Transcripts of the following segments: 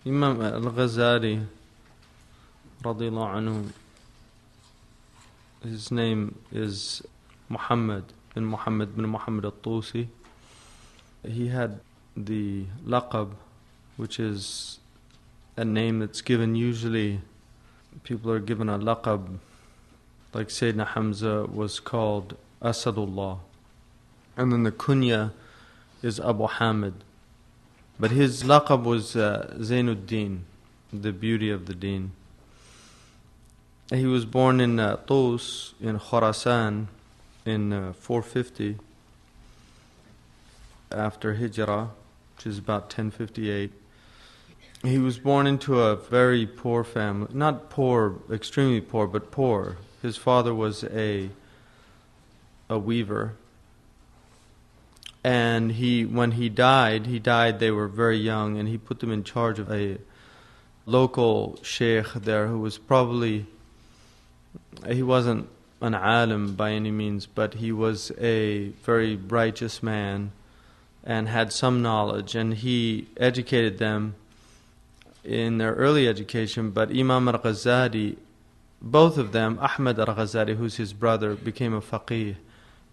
Imam al-Ghazali, radiallahu anhu, his name is Muhammad bin Muhammad al-Tusi. He had the laqab, which is a name that's given usually, people are given a laqab, like Sayyidina Hamza was called Asadullah. And then the kunya is Abu Hamid. But his laqab was Zainuddin, the beauty of the deen. He was born in Tus, in Khurasan, in 450 after Hijrah, which is about 1058. He was born into a very poor family. Not poor, extremely poor, but poor. His father was a weaver. And when he died, they were very young, and he put them in charge of a local sheikh there who was probably, he wasn't an alim by any means, but he was a very righteous man and had some knowledge, and he educated them in their early education. But Imam al-Ghazali, both of them, Ahmad al-Ghazali, who's his brother, became a faqih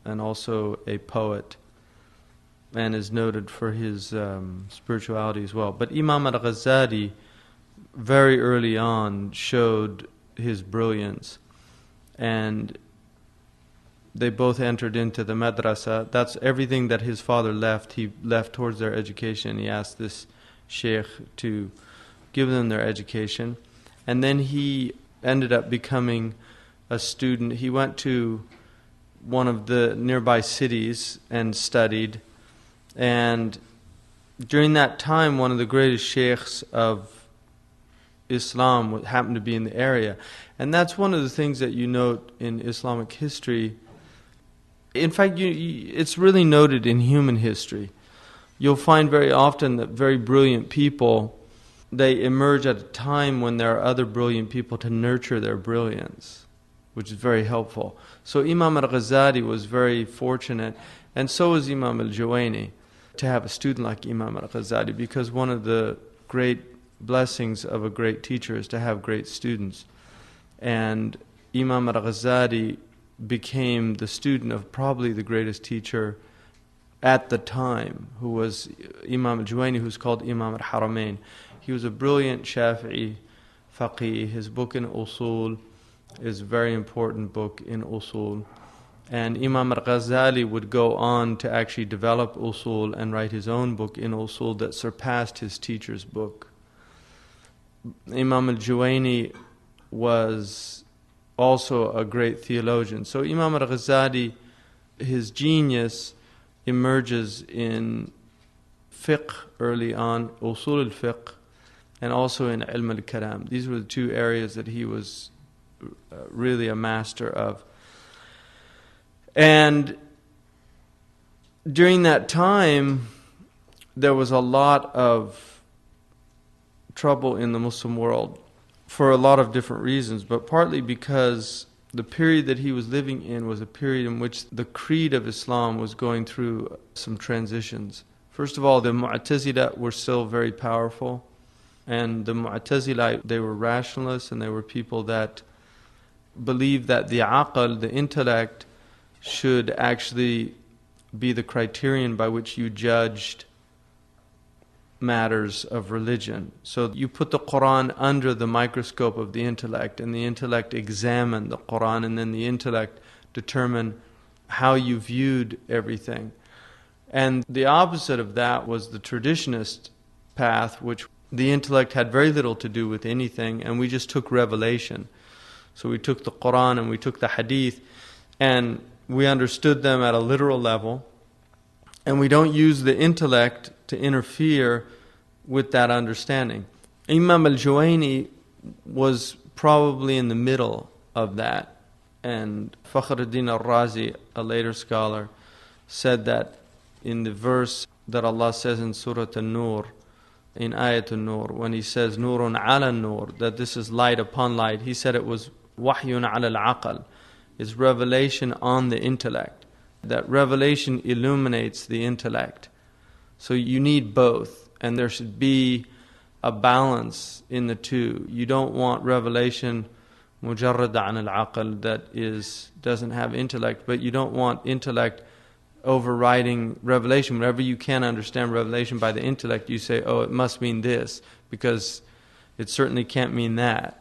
and also a poet, and is noted for his spirituality as well. But Imam al-Ghazali very early on showed his brilliance, and they both entered into the madrasa. That's everything that his father left. He left towards their education. He asked this sheikh to give them their education, and then he ended up becoming a student. He went to one of the nearby cities and studied. And during that time, one of the greatest sheikhs of Islam happened to be in the area. And that's one of the things that you note in Islamic history. In fact, it's really noted in human history. You'll find very often that very brilliant people, they emerge at a time when there are other brilliant people to nurture their brilliance, which is very helpful. So Imam al-Ghazali was very fortunate, and so was Imam al-Juwayni, to have a student like Imam al-Ghazali, because one of the great blessings of a great teacher is to have great students. And Imam al-Ghazali became the student of probably the greatest teacher at the time, who was Imam al-Juwayni, who's called Imam al-Haramain. He was a brilliant Shafi'i faqih. His book in Usul is a very important book in Usul. And Imam al-Ghazali would go on to actually develop Usul and write his own book in Usul that surpassed his teacher's book. Imam al-Juwayni was also a great theologian. So Imam al-Ghazali, his genius emerges in fiqh early on, Usul al-fiqh, and also in ilm al-kalam. These were the two areas that he was really a master of. And during that time, there was a lot of trouble in the Muslim world for a lot of different reasons, but partly because the period that he was living in was a period in which the creed of Islam was going through some transitions. First of all, the Mu'tazila were still very powerful, and the Mu'tazila, they were rationalists, and they were people that believed that the aql, the intellect, should actually be the criterion by which you judged matters of religion. So you put the Quran under the microscope of the intellect, and the intellect examined the Quran, and then the intellect determined how you viewed everything. And the opposite of that was the traditionist path, which the intellect had very little to do with anything, and we just took revelation. So we took the Quran and we took the Hadith, and we understood them at a literal level, and we don't use the intellect to interfere with that understanding. Imam al-Juwayni was probably in the middle of that, and Fakhruddin al-Razi, a later scholar, said that in the verse that Allah says in Surah An-Nur, in Ayat An-Nur, when He says Nurun ala Nur, that this is light upon light, He said it was Wahyun ala al-Aql, is revelation on the intellect. That revelation illuminates the intellect. So you need both, and there should be a balance in the two. You don't want revelation mujarrad an al-aql, that doesn't have intellect, but you don't want intellect overriding revelation. Whenever you can't understand revelation by the intellect, you say, oh, it must mean this, because it certainly can't mean that.